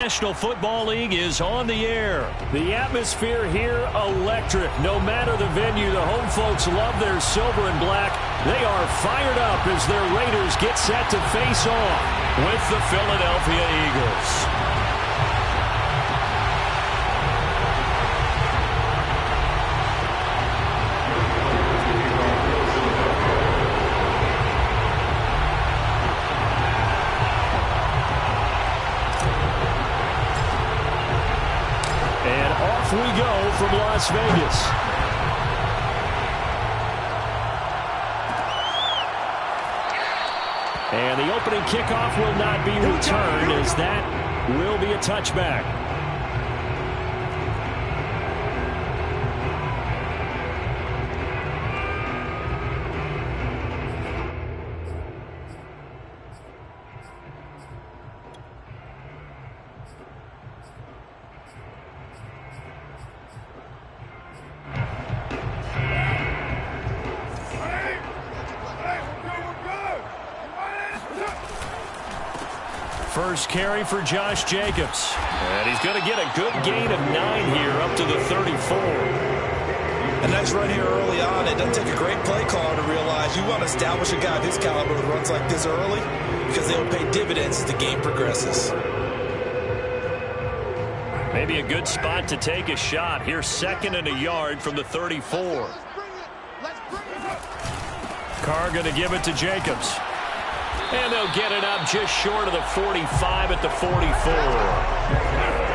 National Football League is on the air. The atmosphere here, electric. No matter the venue, the home folks love their silver and black. They are fired up as their Raiders get set to face off with the Philadelphia Eagles. We go from Las Vegas. And the opening kickoff will not be returned, as that will be a touchback. First carry for Josh Jacobs. And he's going to get a good gain of 9 here up to the 34. A nice run here early on. It doesn't take a great play caller to realize you want to establish a guy of his caliber who runs like this early, because they will pay dividends as the game progresses. Maybe a good spot to take a shot. Here's 2nd and a yard from the 34. Carr going to give it to Jacobs. And they'll get it up just short of the 45 at the 44.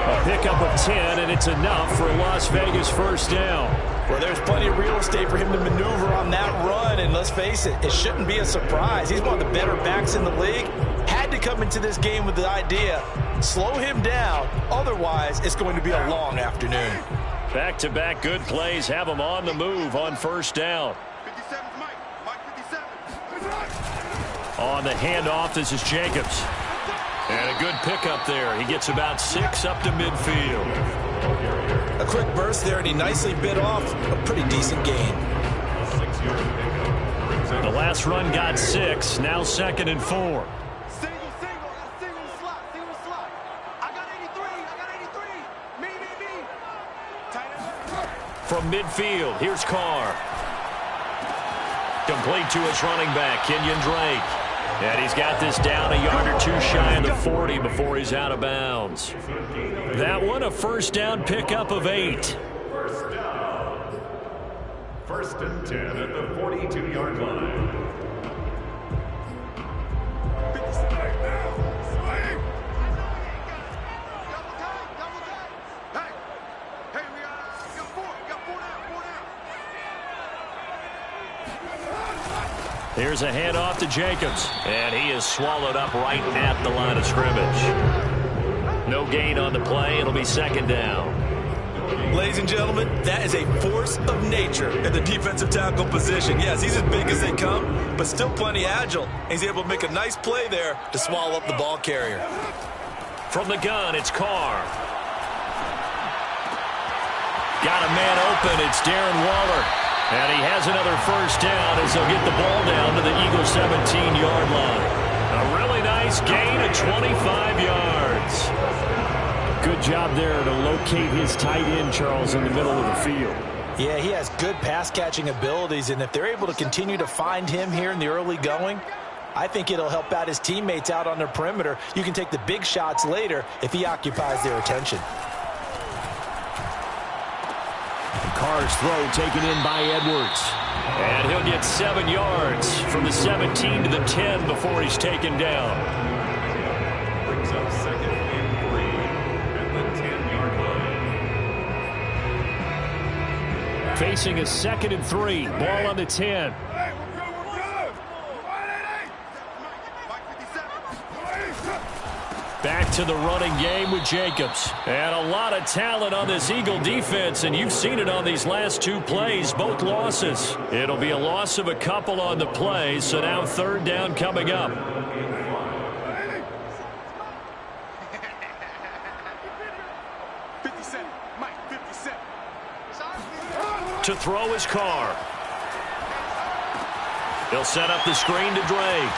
A pickup of 10, and it's enough for a Las Vegas first down. Well, there's plenty of real estate for him to maneuver on that run, and let's face it, it shouldn't be a surprise. He's one of the better backs in the league. Had to come into this game with the idea, slow him down, otherwise it's going to be a long afternoon. Back-to-back good plays have him on the move on first down. On the handoff, this is Jacobs. And a good pickup there. He gets about 6 up to midfield. A quick burst there, and he nicely bit off a pretty decent gain. The last run got 6, now 2nd and 4. From midfield, here's Carr. Complete to his running back, Kenyon Drake. And he's got this down a yard or two shy of the 40 before he's out of bounds. That one, a first down pickup of 8. First and 10 at the 42-yard line. Here's a handoff to Jacobs, and he is swallowed up right at the line of scrimmage. No gain on the play. It'll be 2nd down. Ladies and gentlemen, that is a force of nature in the defensive tackle position. Yes, he's as big as they come, but still plenty agile. He's able to make a nice play there to swallow up the ball carrier. From the gun, it's Carr. Got a man open. It's Darren Waller. And he has another first down as they'll get the ball down to the Eagles' 17-yard line. A really nice gain of 25 yards. Good job there to locate his tight end, Charles, in the middle of the field. Yeah, he has good pass-catching abilities, and if they're able to continue to find him here in the early going, I think it'll help out his teammates out on their perimeter. You can take the big shots later if he occupies their attention. Carr's throw taken in by Edwards. And he'll get 7 yards from the 17 to the 10 before he's taken down. Brings up 2nd and 3 at the 10-yard line. Facing a 2nd and 3. Ball on the 10. Back to the running game with Jacobs. And a lot of talent on this Eagle defense, and you've seen it on these last 2 plays, both losses. It'll be a loss of a couple on the play, so now 3rd down coming up. To throw his Carr. He'll set up the screen to Drake.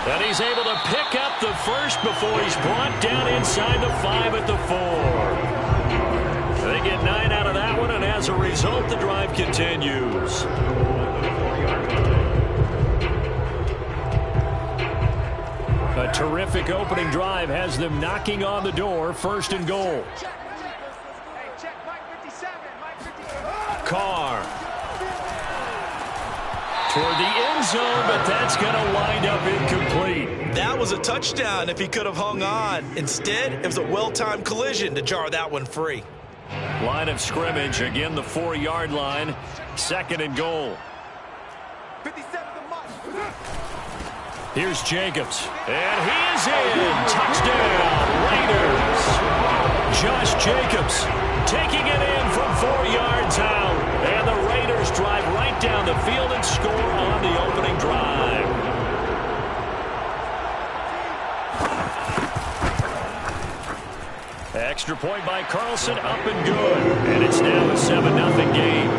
And he's able to pick up the first before he's brought down inside the 5 at the 4. They get 9 out of that one, and as a result, the drive continues. A terrific opening drive has them knocking on the door, 1st and goal. Carr. Toward the end zone, but that's going to wind up incomplete. That was a touchdown if he could have hung on. Instead, it was a well-timed collision to jar that one free. Line of scrimmage, again the 4-yard line, 2nd and goal. Here's Jacobs, and he is in. Touchdown, Raiders. Josh Jacobs taking it in from 4 yards out. And the Raiders drive right down the field and score on the opening drive. Extra point by Carlson, up and good. And it's now a 7-0 game.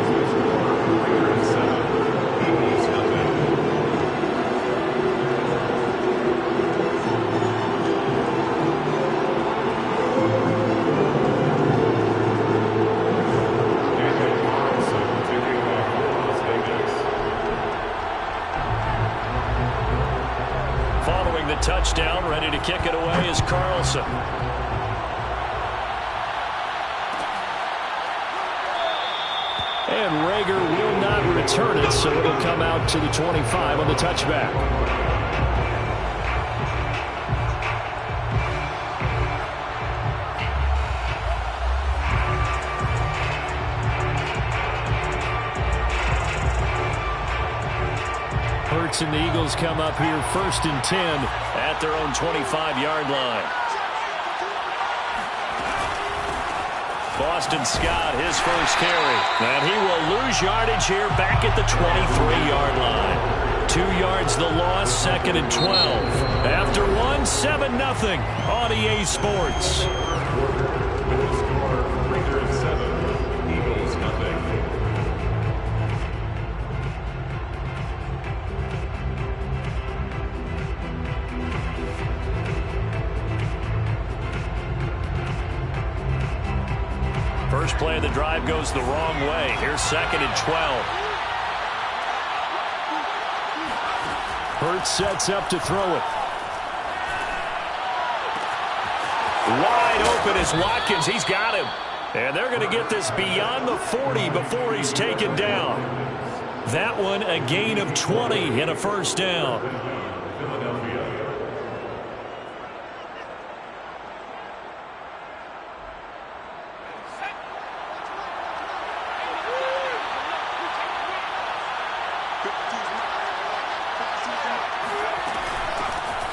Touchdown, ready to kick it away is Carlson. And Rager will not return it, so it'll come out to the 25 on the touchback. Hurts and the Eagles come up here 1st and 10 at their own 25-yard line. Boston Scott, his first carry. And he will lose yardage here back at the 23-yard line. 2 yards the loss, 2nd and 12. After 1, 7-0 on EA Sports. Raiders 7, Eagles nothing. First play of the drive goes the wrong way. Here's 2nd and 12. Hurts sets up to throw it. Wide open is Watkins. He's got him. And they're going to get this beyond the 40 before he's taken down. That one a gain of 20 and a first down.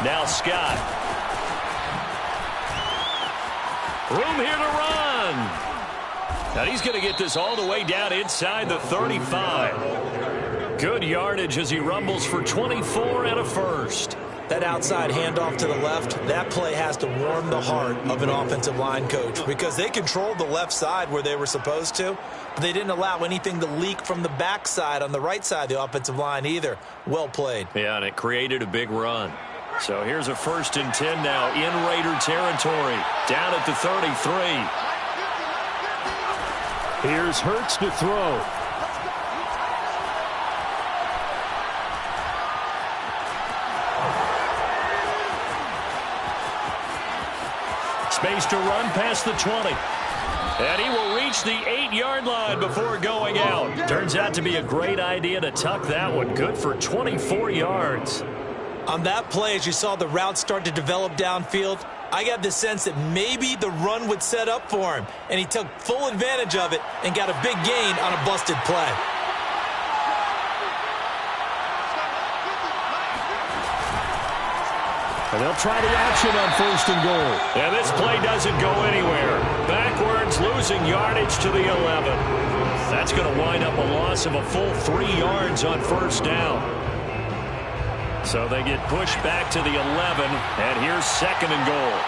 Now Scott. Room here to run. Now he's going to get this all the way down inside the 35. Good yardage as he rumbles for 24 and a first. That outside handoff to the left, that play has to warm the heart of an offensive line coach because they controlled the left side where they were supposed to, but they didn't allow anything to leak from the backside on the right side of the offensive line either. Well played. Yeah, and it created a big run. So here's a 1st and 10 now in Raider territory, down at the 33. Here's Hurts to throw. Space to run past the 20. And he will reach the 8-yard line before going out. Turns out to be a great idea to tuck that one. Good for 24 yards. On that play, as you saw the route start to develop downfield, I got the sense that maybe the run would set up for him, and he took full advantage of it and got a big gain on a busted play. And they'll try the action on 1st and goal. And this play doesn't go anywhere. Backwards, losing yardage to the 11. That's going to wind up a loss of a full 3 yards on 1st down. So they get pushed back to the 11, and here's 2nd and goal.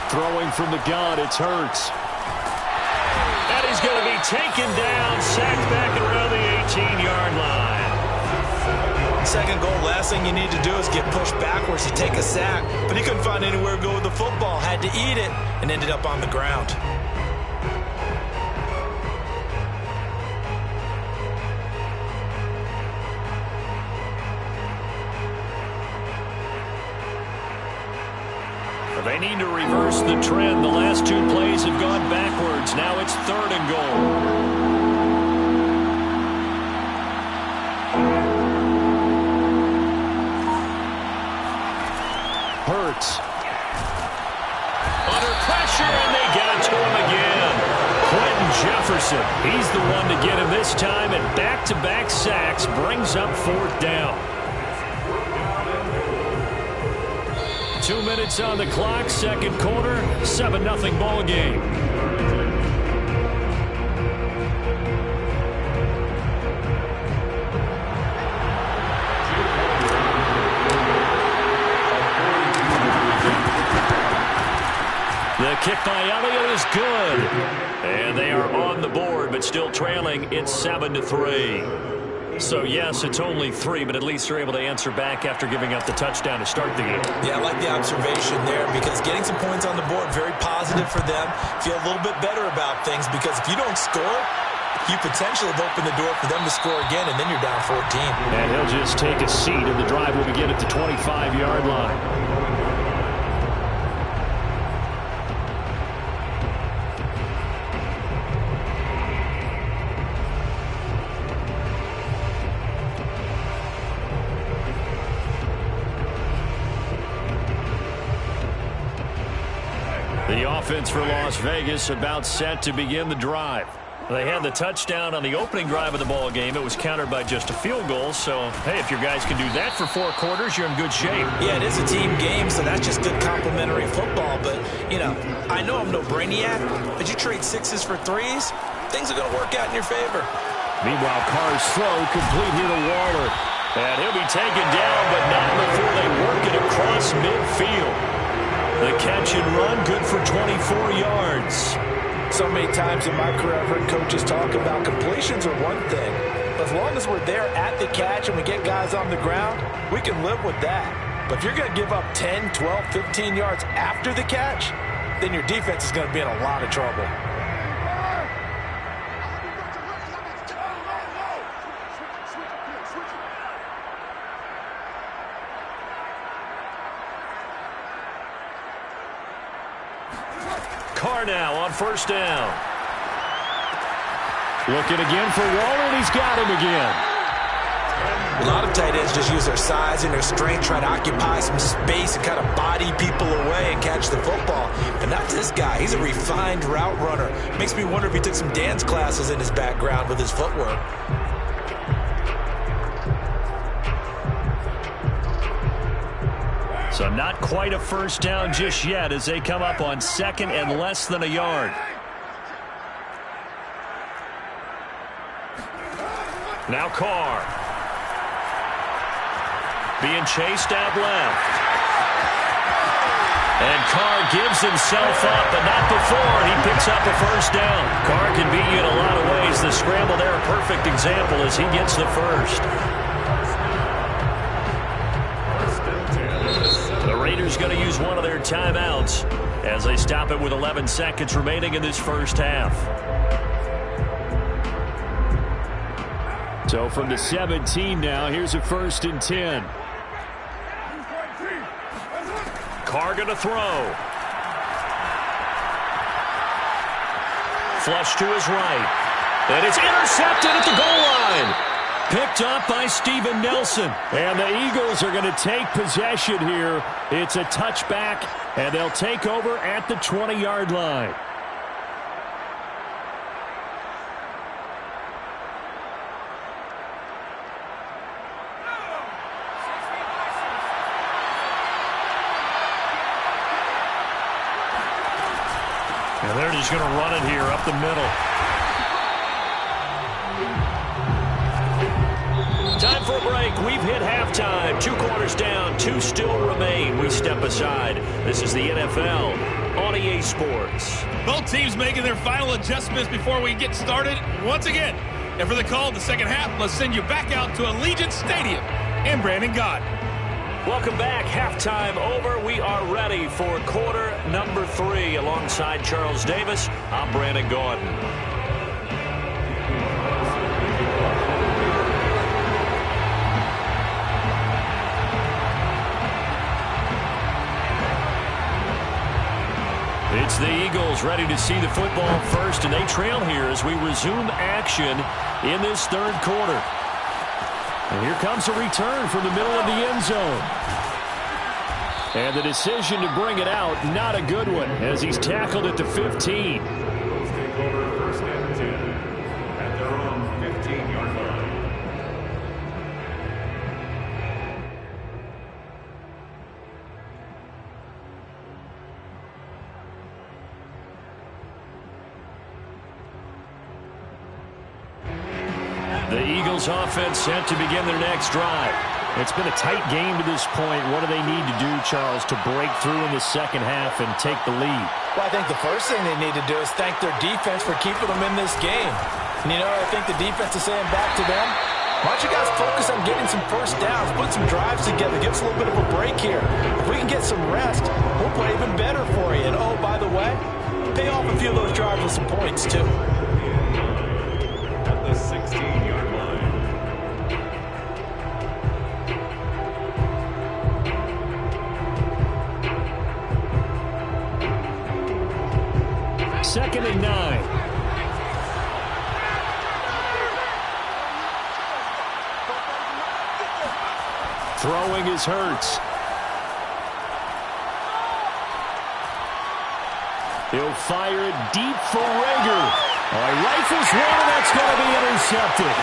Throwing from the gun, it's Hurts. And he's going to be taken down, sacked back around the 18-yard line. Second goal, last thing you need to do is get pushed backwards to take a sack. But he couldn't find anywhere to go with the football, had to eat it, and ended up on the ground. They need to reverse the trend. The last two plays have gone backwards. Now it's 3rd and goal. Hurts. Under pressure, and they got to him again. Quentin Jefferson, he's the one to get him this time, and back-to-back sacks brings up 4th down. 2 minutes on the clock, second quarter, 7-0 ball game. The kick by Elliott is good. And they are on the board, but still trailing. It's 7-3. So, yes, it's only 3, but at least they're able to answer back after giving up the touchdown to start the game. Yeah, I like the observation there because getting some points on the board, very positive for them. Feel a little bit better about things because if you don't score, you potentially have opened the door for them to score again, and then you're down 14. And he'll just take a seat, and the drive will begin at the 25-yard line. The offense for Las Vegas about set to begin the drive. They had the touchdown on the opening drive of the ball game. It was countered by just a field goal. So, hey, if your guys can do that for 4 quarters, you're in good shape. Yeah, it is a team game, so that's just good complimentary football. But, you know, I know I'm no brainiac, but you trade 6s for 3s, things are going to work out in your favor. Meanwhile, Carr's throw complete here to Waller. And he'll be taken down, but not before they work it across midfield. The catch and run, good for 24 yards. So many times in my career, I've heard coaches talk about completions are one thing. But as long as we're there at the catch and we get guys on the ground, we can live with that. But if you're going to give up 10, 12, 15 yards after the catch, then your defense is going to be in a lot of trouble. Carr now on 1st down. Looking again for Waller, and he's got him again. A lot of tight ends just use their size and their strength, try to occupy some space and kind of body people away and catch the football. But not this guy. He's a refined route runner. Makes me wonder if he took some dance classes in his background with his footwork. So not quite a 1st down just yet as they come up on 2nd and less than a yard. Now Carr. Being chased out left. And Carr gives himself up, but not before he picks up a 1st down. Carr can beat you in a lot of ways. The scramble there, a perfect example as he gets the 1st. The Raiders going to use one of their timeouts as they stop it with 11 seconds remaining in this first half. So from the 17 now, here's a 1st and 10. Carr going to throw. Flush to his right. And it's intercepted at the goal line. Picked up by Steven Nelson. And the Eagles are going to take possession here. It's a touchback, and they'll take over at the 20-yard line. And they're just going to run it here up the middle. Time for a break. we've hit halftime. 2 quarters down, 2 still remain. We step aside. This is the NFL on EA Sports. Both teams making their final adjustments before we get started once again. And for the call of the second half, let's send you back out to Allegiant Stadium in Brandon Gott. Welcome back. Halftime over. We are ready for quarter number 3. Alongside Charles Davis, I'm Brandon Gordon. It's the Eagles ready to see the football first, and they trail here as we resume action in this third quarter. And here comes a return from the middle of the end zone. And the decision to bring it out, not a good one, as he's tackled at the 15. Eagles take over first and 10 at their own 15-yard line. The Eagles offense set to begin their next drive. It's been a tight game to this point. What do they need to do, Charles, to break through in the second half and take the lead? Well, I think the first thing they need to do is thank their defense for keeping them in this game. And, you know, I think the defense is saying back to them, why don't you guys focus on getting some first downs, put some drives together, give us a little bit of a break here. If we can get some rest, we'll play even better for you. And, oh, by the way, pay off a few of those drives with some points, too. At the 16-yard line. Second and 9. Throwing is Hurts. He'll fire it deep for Rager. Rifles one, and that's going to be intercepted.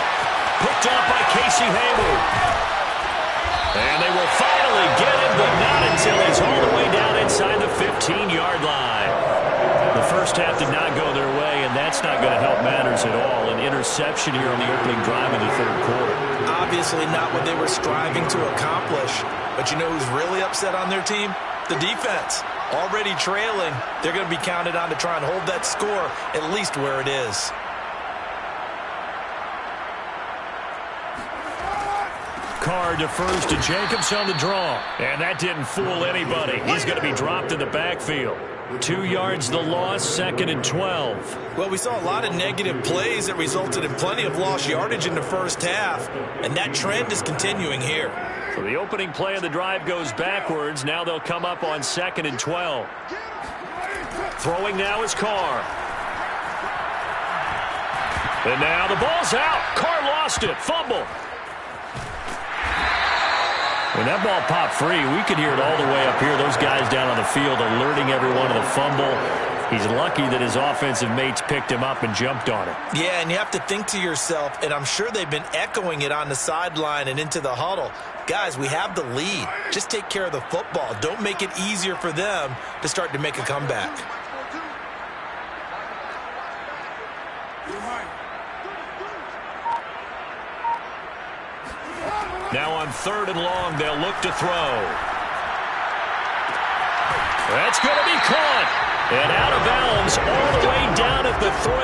Picked up by Casey Hayward. And they will finally get him, but not until he's all the way down inside the 15-yard line. The first half did not go their way, and that's not going to help matters at all. An interception here on the opening drive of the third quarter. Obviously not what they were striving to accomplish. But you know who's really upset on their team? The defense. Already trailing, they're going to be counted on to try and hold that score at least where it is. Carr defers to Jacobs on the draw. And that didn't fool anybody. He's going to be dropped in the backfield. 2 yards the loss, second and 12. Well, we saw a lot of negative plays that resulted in plenty of lost yardage in the first half. And that trend is continuing here. So the opening play of the drive goes backwards. Now they'll come up on second and 12. Throwing now is Carr. And now the ball's out. Carr lost it. Fumble. When that ball popped free, we could hear it all the way up here. Those guys down on the field alerting everyone of the fumble. He's lucky that his offensive mates picked him up and jumped on it. Yeah, and you have to think to yourself, and I'm sure they've been echoing it on the sideline and into the huddle. Guys, we have the lead. Just take care of the football. Don't make it easier for them to start to make a comeback. Now on third and long, they'll look to throw. That's going to be caught. And out of bounds all the way down at the 3.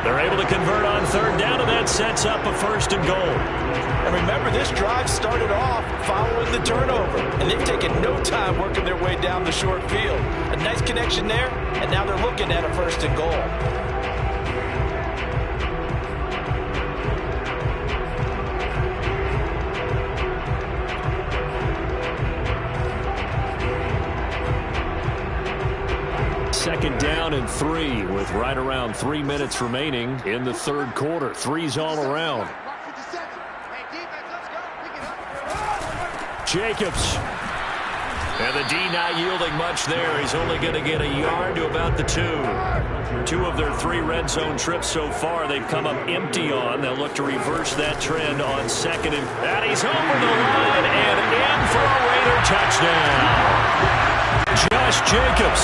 They're able to convert on third down, and that sets up a first and goal. And remember, this drive started off following the turnover, and they've taken no time working their way down the short field. A nice connection there, and now they're looking at a first and goal. Second down and 3 with right around 3 minutes remaining in the third quarter. 3's all around. Jacobs. And the D not yielding much there. He's only going to get a yard to about the 2. 2 of their 3 red zone trips so far they've come up empty on. They'll look to reverse that trend on second. And he's over the line and in for a Raider touchdown. Josh Jacobs,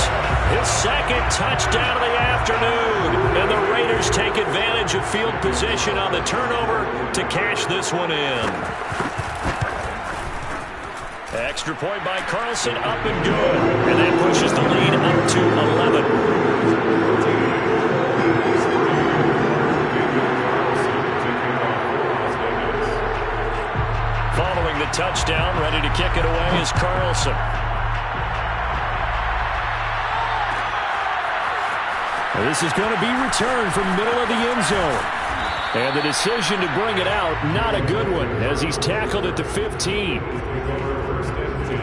his second touchdown of the afternoon. And the Raiders take advantage of field position on the turnover to cash this one in. Extra point by Carlson, up and good. And that pushes the lead up to 11. Following the touchdown, ready to kick it away is Carlson. This is going to be returned from middle of the end zone. And the decision to bring it out, not a good one, as he's tackled at the 15. First and 10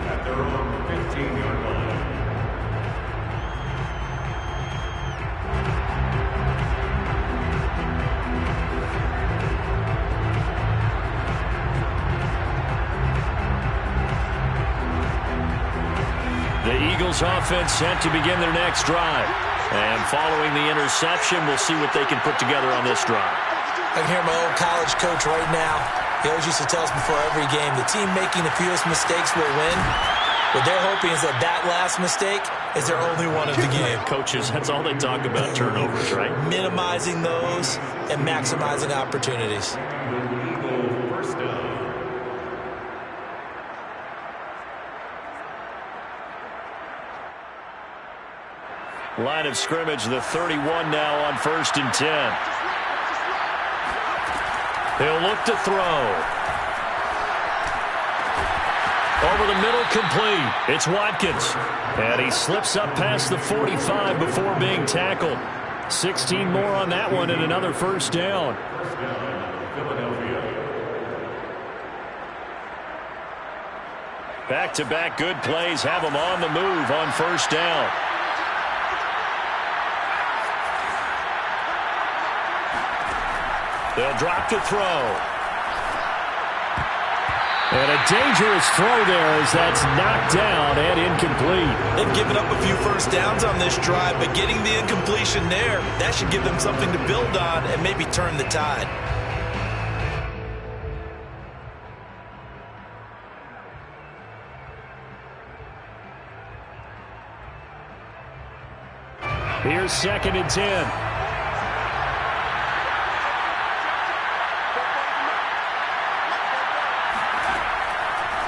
at their own 15-yard line. The Eagles offense set to begin their next drive. And following the interception, we'll see what they can put together on this drive. I can hear my old college coach right now. He always used to tell us before every game, the team making the fewest mistakes will win. What they're hoping is that that last mistake is their only one of the game. Coaches, that's all they talk about, turnovers, right? Minimizing those and maximizing opportunities. Eagle first down. Line of scrimmage, the 31 now on 1st and 10. He'll look to throw. Over the middle, complete. It's Watkins. And he slips up past the 45 before being tackled. 16 more on that one and another first down. First down, Philadelphia. Back-to-back good plays have him on the move on first down. They'll drop to throw. And a dangerous throw there as that's knocked down and incomplete. They've given up a few first downs on this drive, but getting the incompletion there, that should give them something to build on and maybe turn the tide. Here's 2nd and 10.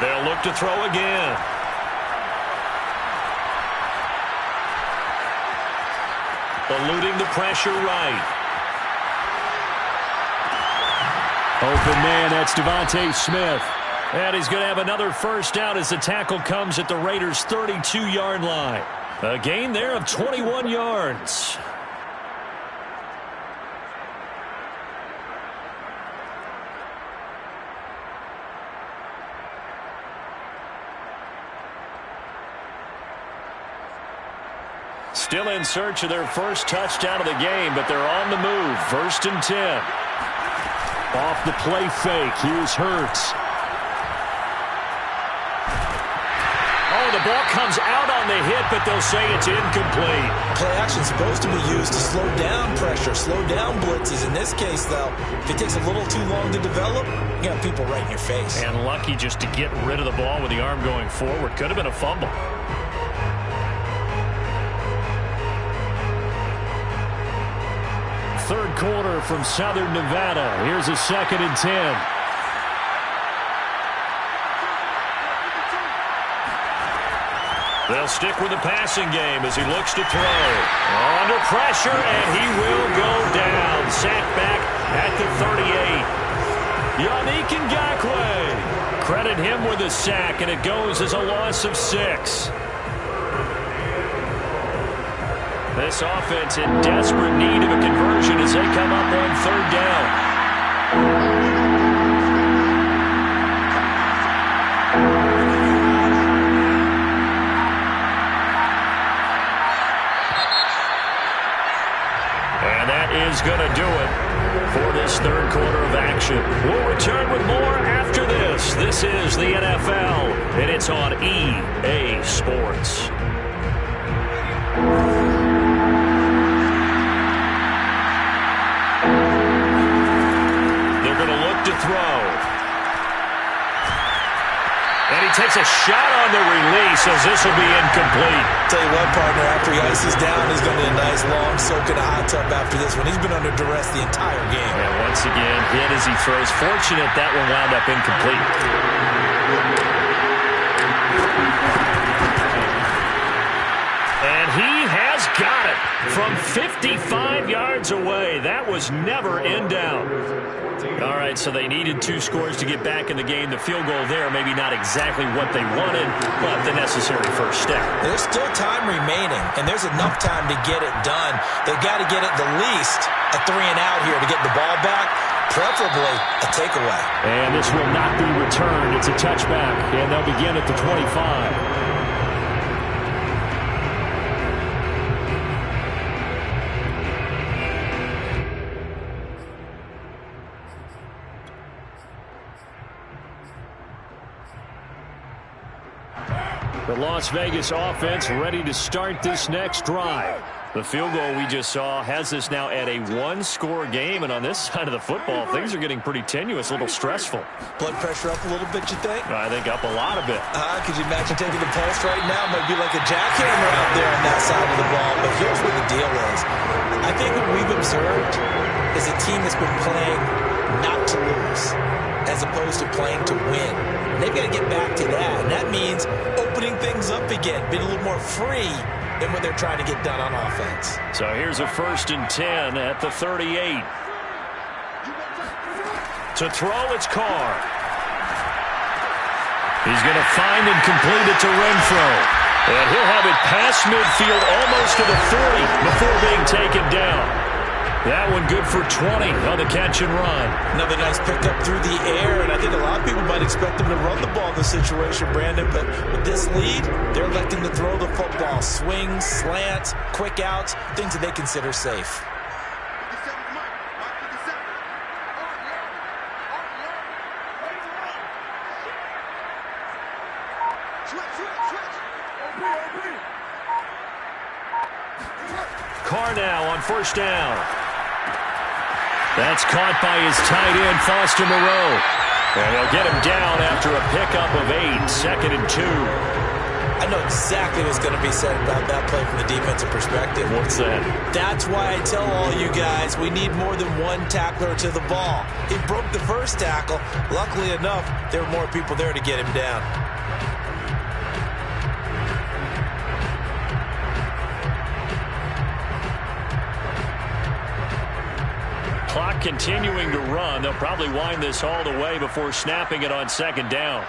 They'll look to throw again. Eluding the pressure right. Open man, that's Devontae Smith. And he's going to have another first down as the tackle comes at the Raiders' 32-yard line. A gain there of 21 yards. Still in search of their first touchdown of the game, but they're on the move. 1st and 10. Off the play fake. Here's Hurts. Oh, the ball comes out on the hit, but they'll say it's incomplete. Play action is supposed to be used to slow down pressure, slow down blitzes. In this case, though, if it takes a little too long to develop, you got people right in your face. And lucky just to get rid of the ball with the arm going forward. Could have been a fumble. Third quarter from Southern Nevada. Here's a 2nd and 10. They'll stick with the passing game as he looks to throw. Under pressure, and he will go down. Sacked back at the 38. Yannick Ngakoue. Credit him with a sack, and it goes as a loss of 6. This offense in desperate need of a conversion as they come up on 3rd down. And that is going to do it for this 3rd quarter of action. We'll return with more after this. This is the NFL, and it's on EA Sports. To throw. And he takes a shot on the release as this will be incomplete. Tell you what, partner, after he ices down, he's going to need a nice long soak in a hot tub after this one. He's been under duress the entire game. And once again, hit as he throws. Fortunate that one wound up incomplete. 55 yards away. That was never in doubt. All right, so they needed 2 scores to get back in the game. The field goal there, maybe not exactly what they wanted, but the necessary first step. There's still time remaining, and there's enough time to get it done. They've got to get at the least a 3-and-out here to get the ball back, preferably a takeaway. And this will not be returned. It's a touchback, and they'll begin at the 25. The Las Vegas offense ready to start this next drive. The field goal we just saw has us now at a 1-score game, and on this side of the football, things are getting pretty tenuous, a little stressful. Blood pressure up a little bit, you think? I think up a lot of it. Could you imagine taking the pulse right now? Might be like a jackhammer out there on that side of the ball, but here's what the deal is. I think what we've observed is a team that's been playing not to lose, as opposed to playing to win. And they've got to get back to that, and that means opening things up again, being a little more free than what they're trying to get done on offense. So here's a 1st and 10 at the 38. To throw, it's Carr. He's going to find and complete it to Renfro. And he'll have it past midfield almost to the 40 before being taken down. That one good for 20 on the catch and run. Another nice pickup through the air, and I think a lot of people might expect them to run the ball in this situation, Brandon, but with this lead, they're electing to throw the football. Swings, slants, quick outs, things that they consider safe. Carr now on 1st down. That's caught by his tight end, Foster Moreau. And they'll get him down after a pickup of 8, 2nd and 2. I know exactly what's going to be said about that play from the defensive perspective. What's that? That's why I tell all you guys we need more than one tackler to the ball. He broke the first tackle. Luckily enough, there were more people there to get him down. Clock continuing to run. They'll probably wind this all the way before snapping it on 2nd down.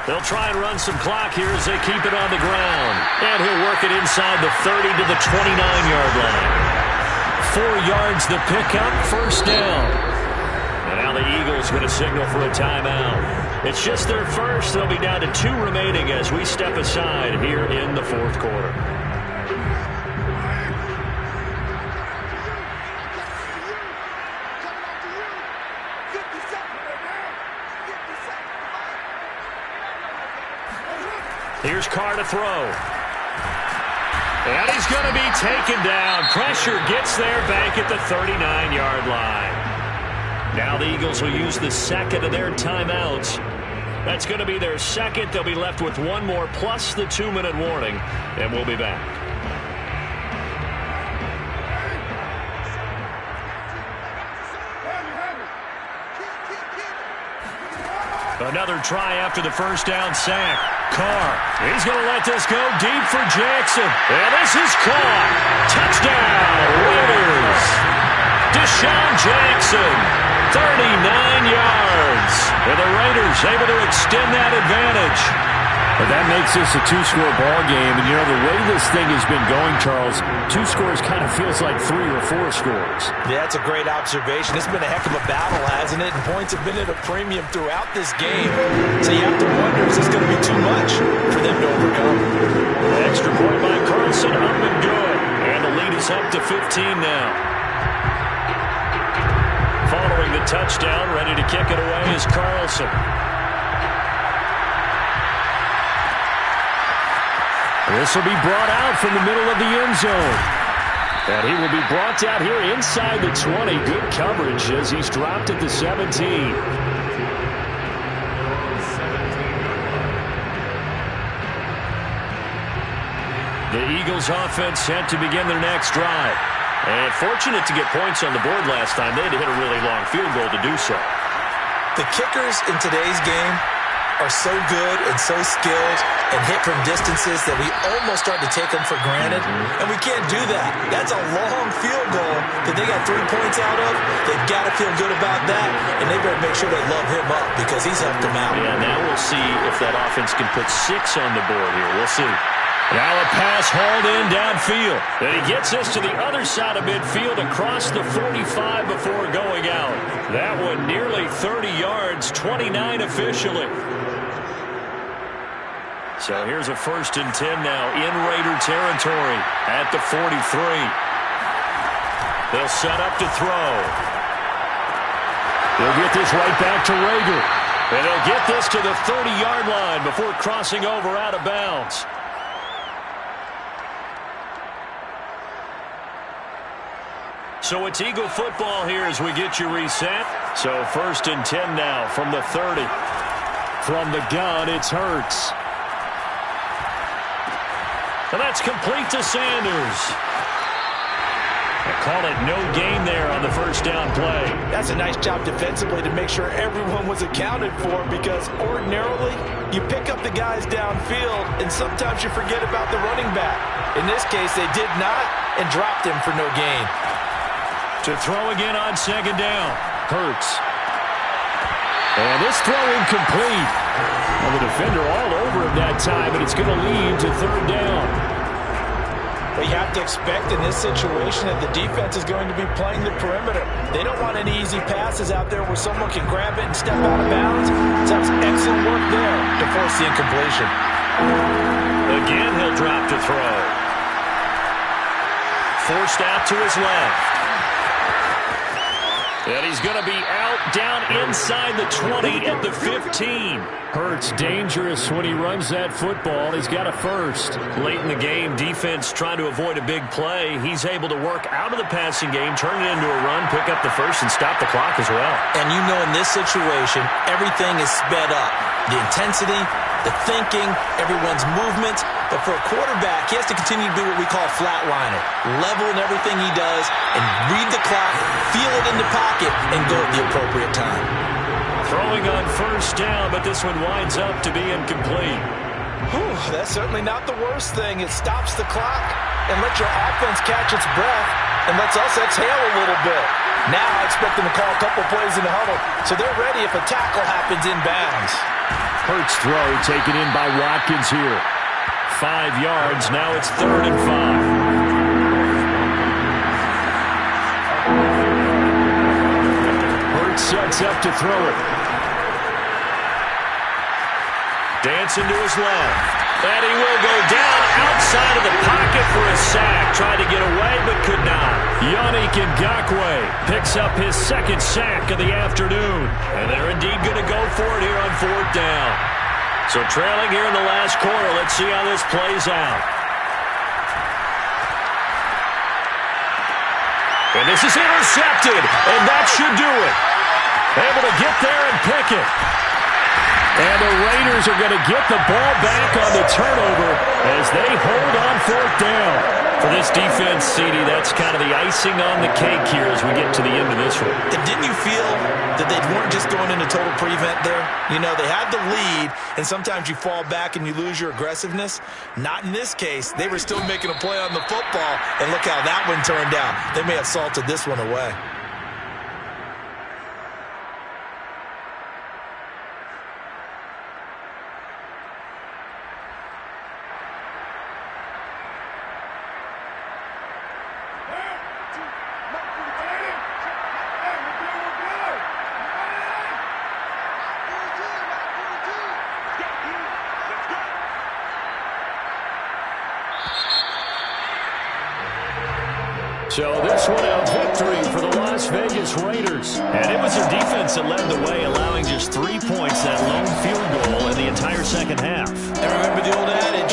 They'll try and run some clock here as they keep it on the ground. And he'll work it inside the 30 to the 29-yard line. 4 yards the pickup, 1st down. And now the Eagles going to signal for a timeout. It's just their first. They'll be down to 2 remaining as we step aside here in the 4th quarter. Here's Carr to throw. And he's going to be taken down. Pressure gets there back at the 39-yard line. Now the Eagles will use the 2nd of their timeouts. That's going to be their 2nd. They'll be left with 1 more plus the 2-minute warning, and we'll be back. Another try after the 1st down sack. Carr, he's going to let this go deep for Jackson. And this is caught. Touchdown, Raiders. Deshaun Jackson. 39 yards. And the Raiders able to extend that advantage. But that makes this a 2-score ball game. And, you know, the way this thing has been going, Charles, 2 scores kind of feels like 3 or 4 scores. Yeah, that's a great observation. It's been a heck of a battle, hasn't it? And points have been at a premium throughout this game. So you have to wonder, is this going to be too much for them to overcome? Extra point by Carlson, up and good. And the lead is up to 15 now. Following the touchdown, ready to kick it away is Carlson. This will be brought out from the middle of the end zone. And he will be brought out here inside the 20. Good coverage as he's dropped at the 17. The Eagles offense set to begin their next drive. And fortunate to get points on the board last time. They had to hit a really long field goal to do so. The kickers in today's game are so good and so skilled and hit from distances that we almost start to take them for granted, and we can't do that. That's a long field goal that they got 3 points out of. They've got to feel good about that, and they better make sure they love him up because he's helped them out. Yeah, now we'll see if that offense can put 6 on the board here. We'll see. Now a pass hauled in downfield. And he gets this to the other side of midfield across the 45 before going out. That one nearly 30 yards, 29 officially. So here's a 1st and 10 now in Raider territory at the 43. They'll set up to throw. They'll get this right back to Rager. And they'll get this to the 30-yard line before crossing over out of bounds. So it's Eagle football here as we get you reset. So 1st and 10 now from the 30. From the gun, it's Hurts. And that's complete to Sanders. They call it no gain there on the 1st down play. That's a nice job defensively to make sure everyone was accounted for, because ordinarily you pick up the guys downfield and sometimes you forget about the running back. In this case, they did not and dropped him for no gain. To throw again on 2nd down. Hurts. And this throw incomplete. Well, the defender all over him that time, but it's going to lead to 3rd down. Well, you have to expect in this situation that the defense is going to be playing the perimeter. They don't want any easy passes out there where someone can grab it and step out of bounds. So that's excellent work there to force the incompletion. Again, he'll drop to throw. Forced out to his left. And he's going to be out down inside the 20 at the 15. Hurts dangerous when he runs that football. He's got a 1st. Late in the game, defense trying to avoid a big play. He's able to work out of the passing game, turn it into a run, pick up the 1st, and stop the clock as well. And you know in this situation, everything is sped up. The intensity, the thinking, everyone's movement. But for a quarterback, he has to continue to be what we call a flatliner. Level in everything he does and read the clock, feel it in the pocket, and go at the appropriate time. Throwing on 1st down, but this one winds up to be incomplete. Whew, that's certainly not the worst thing. It stops the clock and lets your offense catch its breath and lets us exhale a little bit. Now I expect them to call a couple plays in the huddle, so they're ready if a tackle happens in bounds. Hurts throw taken in by Watkins here. 5 yards. Now it's 3rd and 5. Hurts sets up to throw it. Dancing to his left. And he will go down outside of the pocket for a sack. Tried to get away, but could not. Yannick Ngakoue picks up his 2nd sack of the afternoon. And they're indeed going to go for it here on 4th down. So trailing here in the last quarter. Let's see how this plays out. And this is intercepted. And that should do it. Able to get there and pick it. And the Raiders are going to get the ball back on the turnover as they hold on 4th down. For this defense, CD, that's kind of the icing on the cake here as we get to the end of this one. And didn't you feel that they weren't just going into total prevent there? You know, they had the lead, and sometimes you fall back and you lose your aggressiveness. Not in this case. They were still making a play on the football, and look how that one turned out. They may have salted this one away. So this one a victory for the Las Vegas Raiders. And it was their defense that led the way, allowing just 3 points, that lone field goal in the entire 2nd half. And remember the old adage,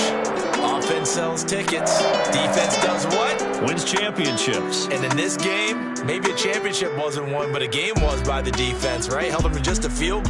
offense sells tickets, defense does what? Wins championships. And in this game, maybe a championship wasn't won, but a game was by the defense, right? Held them to just a field